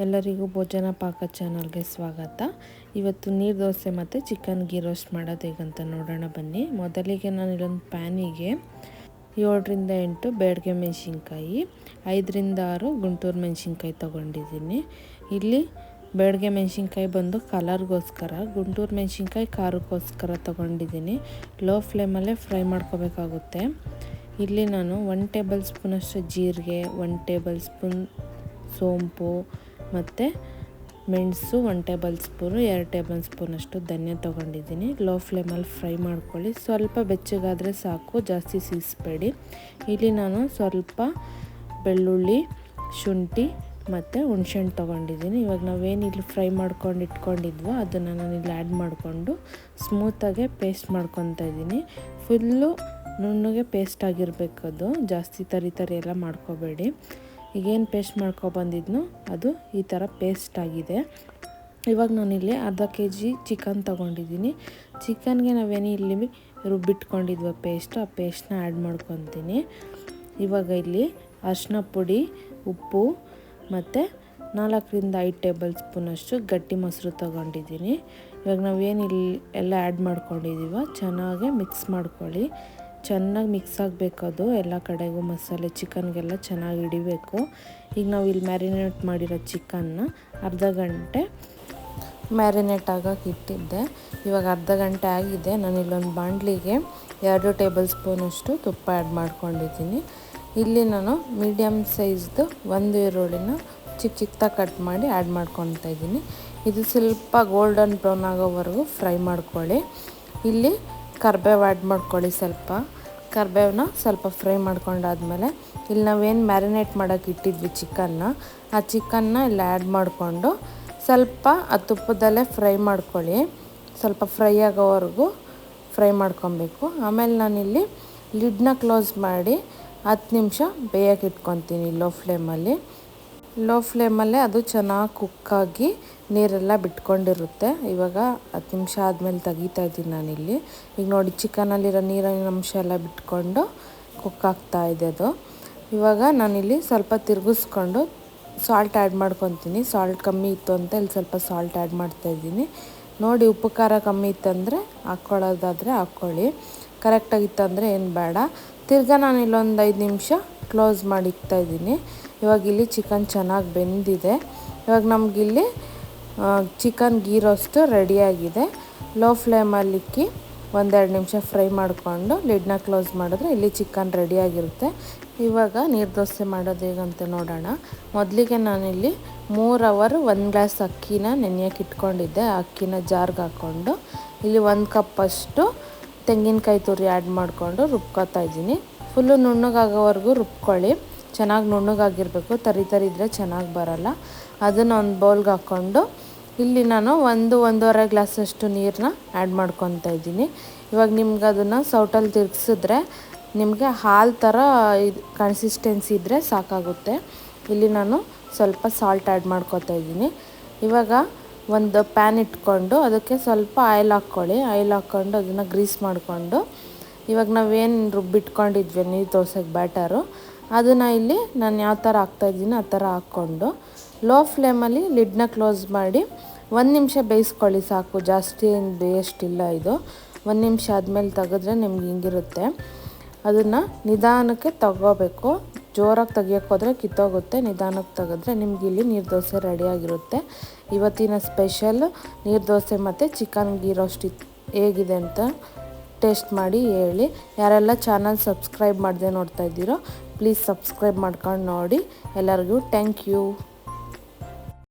ಎಲ್ಲರಿಗೂ ಭೋಜನ ಪಾಕ ಚಾನಲ್ಗೆ ಸ್ವಾಗತ. ಇವತ್ತು ನೀರು ದೋಸೆ ಮತ್ತು ಚಿಕನ್ ಗೀ ರೋಸ್ಟ್ ಮಾಡೋದು ಹೇಗಂತ ನೋಡೋಣ ಬನ್ನಿ. ಮೊದಲಿಗೆ ನಾನು ಇಲ್ಲೊಂದು ಪ್ಯಾನಿಗೆ 7ರಿಂದ 8 ಬೇಡಿಗೆ ಮೆಣಸಿನ್ಕಾಯಿ, 5ರಿಂದ 6 ಗುಂಟೂರು ಮೆಣಸಿನ್ಕಾಯಿ ತೊಗೊಂಡಿದ್ದೀನಿ. ಇಲ್ಲಿ ಬೇಡಿಗೆ ಮೆಣಸಿನ್ಕಾಯಿ ಬಂದು ಕಲರ್ಗೋಸ್ಕರ, ಗುಂಟೂರು ಮೆಣಸಿನ್ಕಾಯಿ ಖಾರಕ್ಕೋಸ್ಕರ ತೊಗೊಂಡಿದ್ದೀನಿ. ಲೋ ಫ್ಲೇಮಲ್ಲೇ ಫ್ರೈ ಮಾಡ್ಕೋಬೇಕಾಗುತ್ತೆ. ಇಲ್ಲಿ ನಾನು 1 ಟೇಬಲ್ ಸ್ಪೂನಷ್ಟು ಜೀರಿಗೆ, 1 ಟೇಬಲ್ ಸ್ಪೂನ್ ಸೋಂಪು ಮತ್ತು ಮೆಣಸು, 1 ಟೇಬಲ್ ಸ್ಪೂನು, 2 ಟೇಬಲ್ ಸ್ಪೂನಷ್ಟು ಧನಿಯಾ ತೊಗೊಂಡಿದ್ದೀನಿ. ಲೋ ಫ್ಲೇಮಲ್ಲಿ ಫ್ರೈ ಮಾಡ್ಕೊಳ್ಳಿ. ಸ್ವಲ್ಪ ಬೆಚ್ಚಗಾದರೆ ಸಾಕು, ಜಾಸ್ತಿ ಸೀಸ್ಬೇಡಿ. ಇಲ್ಲಿ ನಾನು ಸ್ವಲ್ಪ ಬೆಳ್ಳುಳ್ಳಿ, ಶುಂಠಿ ಮತ್ತು ಹುಣಸೆಹಣ್ಣು ತೊಗೊಂಡಿದ್ದೀನಿ. ಇವಾಗ ನಾವೇನು ಇಲ್ಲಿ ಫ್ರೈ ಮಾಡ್ಕೊಂಡು ಇಟ್ಕೊಂಡಿದ್ವೋ ಅದನ್ನು ನಾನು ಇಲ್ಲಿ ಆ್ಯಡ್ ಮಾಡಿಕೊಂಡು ಸ್ಮೂತಾಗೆ ಪೇಸ್ಟ್ ಮಾಡ್ಕೊತಾ ಇದ್ದೀನಿ. ಫುಲ್ಲು ನುಣ್ಣಗೆ ಪೇಸ್ಟ್ ಆಗಿರಬೇಕದು, ಜಾಸ್ತಿ ತರಿ ಎಲ್ಲ ಮಾಡ್ಕೋಬೇಡಿ. ಈಗೇನು ಪೇಸ್ಟ್ ಮಾಡ್ಕೊಬಂದಿದ್ನೋ ಅದು ಈ ಥರ ಪೇಸ್ಟ್ ಆಗಿದೆ. ಇವಾಗ ನಾನಿಲ್ಲಿ ಅರ್ಧ kg ಚಿಕನ್ ತೊಗೊಂಡಿದ್ದೀನಿ. ಚಿಕನ್ಗೆ ನಾವೇನು ಇಲ್ಲಿ ರುಬ್ಬಿಟ್ಕೊಂಡಿದ್ವ ಪೇಸ್ಟು, ಆ ಪೇಸ್ಟ್ನ ಆ್ಯಡ್ ಮಾಡ್ಕೊತೀನಿ. ಇವಾಗ ಇಲ್ಲಿ ಅರಿಶಿನ ಪುಡಿ, ಉಪ್ಪು ಮತ್ತು 4ರಿಂದ 5 ಟೇಬಲ್ ಸ್ಪೂನಷ್ಟು ಗಟ್ಟಿ ಮೊಸರು ತೊಗೊಂಡಿದ್ದೀನಿ. ಇವಾಗ ನಾವೇನು ಇಲ್ಲಿ ಎಲ್ಲ ಆ್ಯಡ್ ಮಾಡ್ಕೊಂಡಿದ್ದೀವೋ ಚೆನ್ನಾಗಿ ಮಿಕ್ಸ್ ಮಾಡ್ಕೊಳ್ಳಿ. ಚೆನ್ನಾಗಿ ಮಿಕ್ಸ್ ಆಗಬೇಕದು, ಎಲ್ಲ ಕಡೆಗೂ ಮಸಾಲೆ ಚಿಕನ್ಗೆಲ್ಲ ಚೆನ್ನಾಗಿ ಹಿಡಿಬೇಕು. ಈಗ ನಾವು ಇಲ್ಲಿ ಮ್ಯಾರಿನೇಟ್ ಮಾಡಿರೋ ಚಿಕನ್ನ ಅರ್ಧ ಗಂಟೆ ಮ್ಯಾರಿನೇಟ್ ಆಗೋಕೆ ಇಟ್ಟಿದ್ದೆ. ಇವಾಗ ಅರ್ಧ ಗಂಟೆ ಆಗಿದೆ. ನಾನು ಇಲ್ಲೊಂದು ಬಾಣಲಿಗೆ 2 ಟೇಬಲ್ ಸ್ಪೂನಷ್ಟು ತುಪ್ಪ ಆ್ಯಡ್ ಮಾಡ್ಕೊಂಡಿದ್ದೀನಿ. ಇಲ್ಲಿ ನಾನು ಮೀಡಿಯಮ್ ಸೈಜ್ದು 1 ಈರುಳ್ಳಿನ ಚಿಕ್ಕದಾಗಿ ಕಟ್ ಮಾಡಿ ಆ್ಯಡ್ ಮಾಡ್ಕೊತಾ ಇದ್ದೀನಿ. ಇದು ಸ್ವಲ್ಪ ಗೋಲ್ಡನ್ ಬ್ರೌನ್ ಆಗೋವರೆಗೂ ಫ್ರೈ ಮಾಡ್ಕೊಳ್ಳಿ. ಇಲ್ಲಿ ಕರಿಬೇವು ಆ್ಯಡ್ ಮಾಡ್ಕೊಳ್ಳಿ. ಕರಿಬೇವನ್ನ ಸ್ವಲ್ಪ ಫ್ರೈ ಮಾಡ್ಕೊಂಡಾದ್ಮೇಲೆ ಇಲ್ಲಿ ನಾವೇನು ಮ್ಯಾರಿನೇಟ್ ಮಾಡೋಕೆ ಇಟ್ಟಿದ್ವಿ ಚಿಕನ್ನ, ಆ ಚಿಕನ್ನ ಇಲ್ಲಿ ಆ್ಯಡ್ ಮಾಡಿಕೊಂಡು ಸ್ವಲ್ಪ ಆ ತುಪ್ಪದಲ್ಲೇ ಫ್ರೈ ಮಾಡ್ಕೊಳ್ಳಿ. ಸ್ವಲ್ಪ ಫ್ರೈ ಆಗೋವರೆಗೂ ಫ್ರೈ ಮಾಡ್ಕೊಬೇಕು. ಆಮೇಲೆ ನಾನಿಲ್ಲಿ ಲಿಡ್ನ ಕ್ಲೋಸ್ ಮಾಡಿ 10 ನಿಮಿಷ ಬೇಯಕ್ಕೆ ಇಟ್ಕೊತೀನಿ ಲೋ ಫ್ಲೇಮಲ್ಲೇ ಅದು ಚೆನ್ನಾಗಿ ಕುಕ್ಕಾಗಿ ನೀರೆಲ್ಲ ಬಿಟ್ಕೊಂಡಿರುತ್ತೆ. ಇವಾಗ 10 ನಿಮಿಷ ಆದಮೇಲೆ ತೆಗಿತಾ ಇದ್ದೀನಿ ನಾನಿಲ್ಲಿ. ಈಗ ನೋಡಿ ಚಿಕನಲ್ಲಿರೋ ನೀರಿನ ಅಂಶ ಎಲ್ಲ ಬಿಟ್ಕೊಂಡು ಕುಕ್ ಆಗ್ತಾ ಇದೆ ಅದು. ಇವಾಗ ನಾನಿಲ್ಲಿ ಸ್ವಲ್ಪ ತಿರುಗಿಸ್ಕೊಂಡು ಸಾಲ್ಟ್ ಆ್ಯಡ್ ಮಾಡ್ಕೊತೀನಿ. ಸಾಲ್ಟ್ ಕಮ್ಮಿ ಇತ್ತು ಅಂತ ಇಲ್ಲಿ ಸ್ವಲ್ಪ ಸಾಲ್ಟ್ ಆ್ಯಡ್ ಮಾಡ್ತಾಯಿದ್ದೀನಿ. ನೋಡಿ ಉಪ್ಪು ಖಾರ ಕಮ್ಮಿ ಇತ್ತಂದರೆ ಹಾಕ್ಕೊಳ್ಳೋದಾದರೆ ಹಾಕ್ಕೊಳ್ಳಿ, ಕರೆಕ್ಟಾಗಿತ್ತಂದರೆ ಏನು ಬೇಡ. ತಿರ್ಗಾ ನಾನು ಇಲ್ಲೊಂದು 5 ನಿಮಿಷ ಕ್ಲೋಸ್ ಮಾಡಿ ಇಕ್ತಾಯಿದ್ದೀನಿ. ಇವಾಗ ಇಲ್ಲಿ ಚಿಕನ್ ಚೆನ್ನಾಗಿ ಬೆಂದಿದೆ. ಇವಾಗ ನಮಗಿಲ್ಲಿ ಚಿಕನ್ ಗೀ ರೋಸ್ಟ್ ರೆಡಿಯಾಗಿದೆ. ಲೋ ಫ್ಲೇಮಲ್ಲಿ ಇಕ್ಕಿ 1-2 ನಿಮಿಷ ಫ್ರೈ ಮಾಡಿಕೊಂಡು ಲಿಡ್ನ ಕ್ಲೋಸ್ ಮಾಡಿದ್ರೆ ಇಲ್ಲಿ ಚಿಕನ್ ರೆಡಿಯಾಗಿರುತ್ತೆ. ಇವಾಗ ನೀರು ದೋಸೆ ಮಾಡೋದು ಹೇಗಂತ ನೋಡೋಣ. ಮೊದಲಿಗೆ ನಾನಿಲ್ಲಿ 3 ಅವರ್ 1 ಗ್ಲಾಸ್ ಅಕ್ಕಿನ ನೆನೆಯೋಕೆ ಇಟ್ಕೊಂಡಿದ್ದೆ. ಆ ಅಕ್ಕಿನ ಜಾರ್ಗೆ ಹಾಕ್ಕೊಂಡು ಇಲ್ಲಿ 1 ಕಪ್ಪಷ್ಟು ತೆಂಗಿನಕಾಯಿ ತುರಿ ಆ್ಯಡ್ ಮಾಡಿಕೊಂಡು ರುಬ್ಕೊತಾ ಇದ್ದೀನಿ. ಫುಲ್ಲು ನುಣ್ಣಗಾಗೋವರೆಗೂ ರುಬ್ಕೊಳ್ಳಿ. ಚೆನ್ನಾಗಿ ನುಣ್ಣಗಾಗಿರಬೇಕು, ತರಿ ಇದ್ದರೆ ಚೆನ್ನಾಗಿ ಬರೋಲ್ಲ. ಅದನ್ನು ಒಂದು ಬೌಲ್ಗೆ ಹಾಕ್ಕೊಂಡು ಇಲ್ಲಿ ನಾನು 1-1.5 ಗ್ಲಾಸಷ್ಟು ನೀರನ್ನ ಆ್ಯಡ್ ಮಾಡ್ಕೊತಾ ಇದ್ದೀನಿ. ಇವಾಗ ನಿಮ್ಗೆ ಅದನ್ನು ಸೌಟಲ್ಲಿ ತಿರುಗಿಸಿದ್ರೆ ನಿಮಗೆ ಹಾಲು ಥರ ಕನ್ಸಿಸ್ಟೆನ್ಸಿ ಇದ್ದರೆ ಸಾಕಾಗುತ್ತೆ. ಇಲ್ಲಿ ನಾನು ಸ್ವಲ್ಪ ಸಾಲ್ಟ್ ಆ್ಯಡ್ ಮಾಡ್ಕೊತಾ ಇದ್ದೀನಿ. ಇವಾಗ ಒಂದು ಪ್ಯಾನ್ ಇಟ್ಕೊಂಡು ಅದಕ್ಕೆ ಸ್ವಲ್ಪ ಆಯಿಲ್ ಹಾಕ್ಕೊಳ್ಳಿ. ಆಯಿಲ್ ಹಾಕ್ಕೊಂಡು ಅದನ್ನು ಗ್ರೀಸ್ ಮಾಡಿಕೊಂಡು ಇವಾಗ ನಾವೇನು ರುಬ್ಬಿಟ್ಕೊಂಡಿದ್ವಿ ನೀರು ದೋಸೆಗೆ ಬ್ಯಾಟರು, ಅದನ್ನು ಇಲ್ಲಿ ನಾನು ಯಾವ ಥರ ಹಾಕ್ತಾಯಿದ್ದೀನಿ ಆ ಥರ ಹಾಕ್ಕೊಂಡು ಲೋ ಫ್ಲೇಮಲ್ಲಿ ಲಿಡ್ನ ಕ್ಲೋಸ್ ಮಾಡಿ 1 ನಿಮಿಷ ಬೇಯಿಸ್ಕೊಳ್ಳಿ ಸಾಕು. ಜಾಸ್ತಿ ಏನು ಬೇಯಷ್ಟಿಲ್ಲ ಇದು. 1 ನಿಮಿಷ ಆದಮೇಲೆ ತೆಗೆದ್ರೆ ನಿಮ್ಗೆ ಹಿಂಗಿರುತ್ತೆ. ಅದನ್ನು ನಿಧಾನಕ್ಕೆ ತಗೋಬೇಕು. ಜೋರಾಗಿ ತೆಗಿಯೋಕ್ಕೆ ಹೋದರೆ ಕಿತ್ತೋಗುತ್ತೆ. ನಿಧಾನಕ್ಕೆ ತೆಗೆದ್ರೆ ನಿಮ್ಗೆ ಇಲ್ಲಿ ನೀರು ದೋಸೆ ರೆಡಿಯಾಗಿರುತ್ತೆ. ಇವತ್ತಿನ ಸ್ಪೆಷಲ್ ನೀರು ದೋಸೆ ಮತ್ತು ಚಿಕನ್ ಗೀ ರೋಸ್ಟ್ ಹೇಗಿದೆ ಅಂತ ಟೇಸ್ಟ್ ಮಾಡಿ ಹೇಳಿ. ಯಾರೆಲ್ಲ ಚಾನಲ್ ಸಬ್ಸ್ಕ್ರೈಬ್ ಮಾಡದೆ ನೋಡ್ತಾ ಇದ್ದೀರೋ ಪ್ಲೀಸ್ ಸಬ್ಸ್ಕ್ರೈಬ್ ಮಾಡ್ಕೊಂಡು ನೋಡಿ. ಎಲ್ಲರಿಗೂ ಥ್ಯಾಂಕ್ ಯು.